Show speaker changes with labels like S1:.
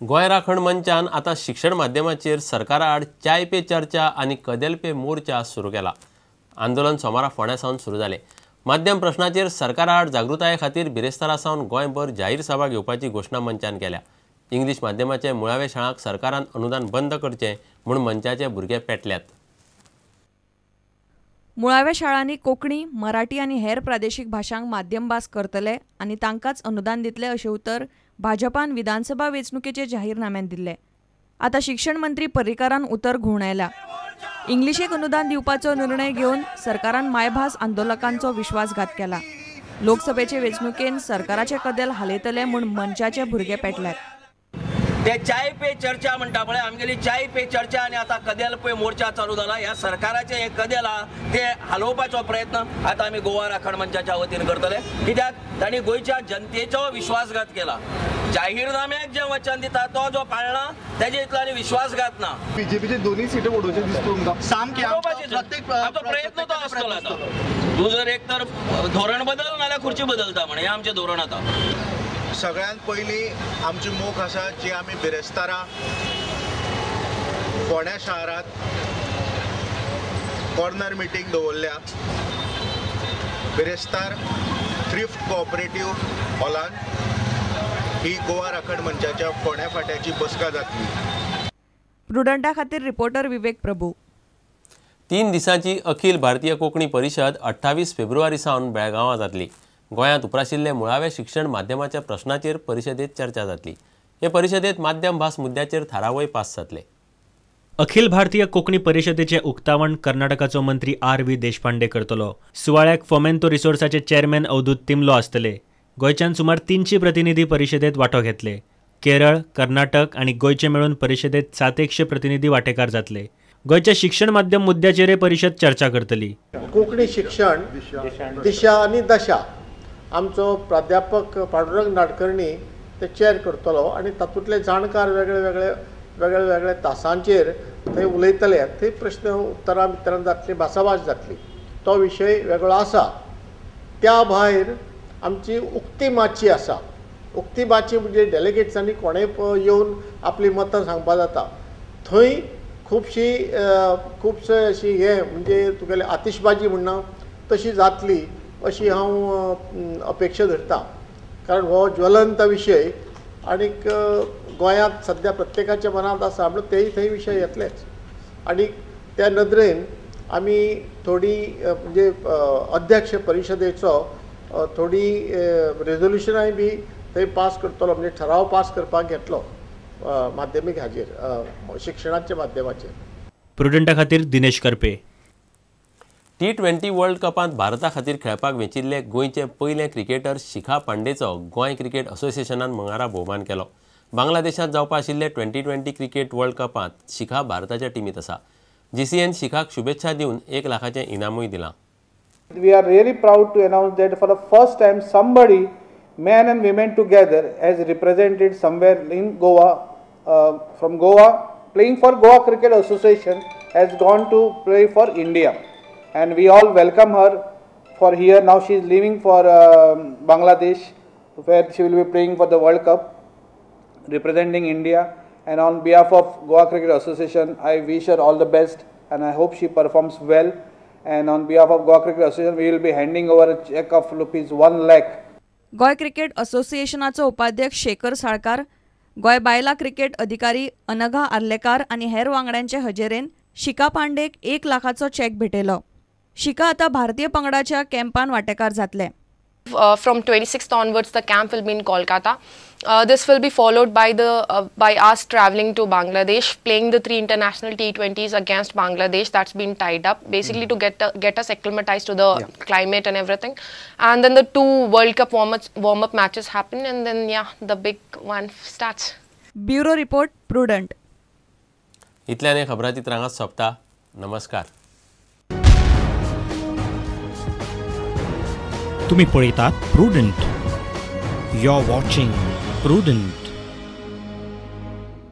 S1: गोंय राखण मंचान आता शिक्षण माध्यमाचेर सरकारा आड चाय पे चर्चा आनी कदेल पे मोर्चा सुरू केला। आंदोलन सोमारा फोंड्या सावन सुरू जालें। माध्यम प्रश्नाचेर सरकारा आड जागृताये खातीर बिरेस्तारा सावन गोंयभर जाहीर सभा घेवपाची घोशणा मंचान केल्या। इंग्लीश माध्यमाचे मुळावे शाळांक सरकारान अनुदान बंद करचें म्हूण मंचाचे भुरगे पेटल्यात।
S2: मुळाव्या शाळांनी कोंकणी, मराठी आनी हेर प्रादेशीक भाशांक माध्यम भास करतले आनी तांकांच अनुदान दितले अशें उतर भाजपान विधानसभा वेंचणुकेचे जाहीरनाम्यात दिले। आता शिक्षण मंत्री पर्रीकारान उतर घुवणायला। इंग्लिशेक अनुदान दिवपाचो निर्णय घेवन सरकारान मायभास आंदोलकांचो विश्वासघात केला। लोकसभेचे वेंचणुकेन सरकाराचे कदेल हालयतले म्हूण मंचाचे भुरगे पेटल्यात।
S3: ते चाय पे चर्चा म्हणटा पळय, आमगेली चाय पे चर्चा आनी आता कदेल पे मोर्चा चालू जाला। ह्या सरकाराचे हे कदेल ते हलोवपाचो प्रयत्न आता आमी गोवा राखण मंचाच्या वतीन करतले, कित्याक तांणी गोंयच्या जनतेचो विश्वासघात केला। जाहीरनाम्याक जे वचन दिता तो जो पाळना तेजे इतलो आनी विश्वासघात ना।
S4: बीजेपीचे दोन्ही सीट वडोवचे दिसता तुमकां
S3: सामके आमचो प्रयत्न तो आसतलो। आता तूं जर एक तर धोरण बदल नाल्यार खुर्ची बदलता म्हण हे आमचे धोरण आता।
S4: सगळ्यात पयली आमची मोख आसा जी आमी बिरेस्तारा फोंड्या शारांत कॉर्नर मिटींग दवरल्या। बिरेस्तार थ्रिफ्ट कोऑपरेटिव्ह हॉलान ही गोवा राखण मंचाच्या फोंड्या फाट्याची बसका जातली।
S2: प्रुडंटा खातीर रिपोर्टर विवेक प्रभू।
S1: 3 दिसांची अखिल भारतीय कोंकणी परिशद 28 फेब्रुवारी सावन बेळगांवां जातली। गोंयांत उप्राशिल्ले मुळावे शिक्षण माध्यमाच्या प्रश्नाचेर परिशदेंत चर्चा जातली। हे परिशदेंत माध्यम भास मुद्द्याचेर थारावय पास जातले।
S5: अखिल भारतीय कोंकणी परिशदेचे उक्तावण कर्नाटकाचो मंत्री R.V. देशपांडे करतलो। सुवाळ्याक फोमेंतो रिसोर्साचे चेअरमॅन अवधूत तिमलो आसतले। गोंयच्यान सुमार 300 प्रतिनिधी परिशदेंत वांटो घेतले। केरळ, कर्नाटक आनी गोंयचे मेळून परिशदेंत 700 प्रतिनिधी वांटेकार जातले। गोंयच्या शिक्षण माध्यम मुद्द्याचेर परिशद चर्चा करतली।
S6: कोंकणी शिक्षण दिशा आनी दशा आमचो प्राध्यापक पांडुरंग नाडकर्णी ते चॅर करतलो आनी तातूंतले जाणकार वेगळे तासांचेर थंय उलयतले। थंय प्रश्न उत्तरां भितर जातली, भासाभास जातली। तो विशय वेगळो आसा। त्या भायर आमची उक्ती माची आसा। उक्ती माची म्हणजे डेलिगेट्सांनी कोणेय येवन आपली मतां सांगपा जाता। थंय खुबशे अशी हे म्हणजे तुगेले आतिशबाजी म्हणना तशी जातली अशी हांव अपेक्षा धरतां। कारण हो ज्वलंत विशय आनीक गोंयांत सद्या प्रत्येकाच्या मनांत आसा म्हणून तेय थंय विशय येतलेच। आनी त्या नदरेन आमी थोडी म्हणजे अध्यक्ष परिशदेचो थोडी रेजोल्युशनाय बी थंय पास करतलो, म्हणजे ठराव पास करपाक घेतलो माध्यमीक हाजेर शिक्षणाच्या माध्यमाचेर।
S5: प्रुडंटा खातीर दिनेश करपे।
S1: T20 वर्ल्ड कपांत भारता खातीर खेळपाक वेंचिल्ले गोंयचे पयले क्रिकेटर शिखा पांडेचो गोंय क्रिकेट असोसिएशनान मंगळारा भोवमान केलो। बांगलादेशांत जावपा आशिल्ले 2020 क्रिकेट वर्ल्ड कपांत शिखा भारताच्या टिमीत आसा। GCN शिखाक शुभेच्छा दिवन 1 लाखाचें इनामूय दिलां।
S7: We are really proud to announce that for the first time somebody, men and women together, has represented somewhere in Goa, from Goa, playing for Goa Cricket Association, has gone to play for India. And we all welcome her for here. Now she is leaving for Bangladesh, where she will be playing for the World Cup, representing India. And on behalf of Goa Cricket Association, I wish her all the best, and I hope she performs well. And on behalf of Goa Cricket Association, we will be handing over a check of ₹1 lakh.
S2: गोय cricket असोसिएशनाचो उपाध्यक्ष शेखर साळकार, गोय बायला cricket अधिकारी अनघा आर्लेकार आनी हेर वांगड्यांचे हजेरेन Shikha पांडेक 1 लाखाचो check भेटयलो। Shikha आता भारतीय पंगडाच्या कॅम्पान वांटेकार जातले।
S8: From 26th onwards, the camp will be in Kolkata. This will be followed by us traveling to Bangladesh, playing the 3 international T20s against Bangladesh. That's been tied up, basically to get us acclimatized to the climate and everything. And then the 2 World Cup warm-up matches happen, and then the big one starts.
S2: Bureau report, Prudent.
S1: इतल्याने खबराचित्रांगात सोंपता। नमस्कार।
S9: तुम्ही पळयतात Prudent. You are watching prudent.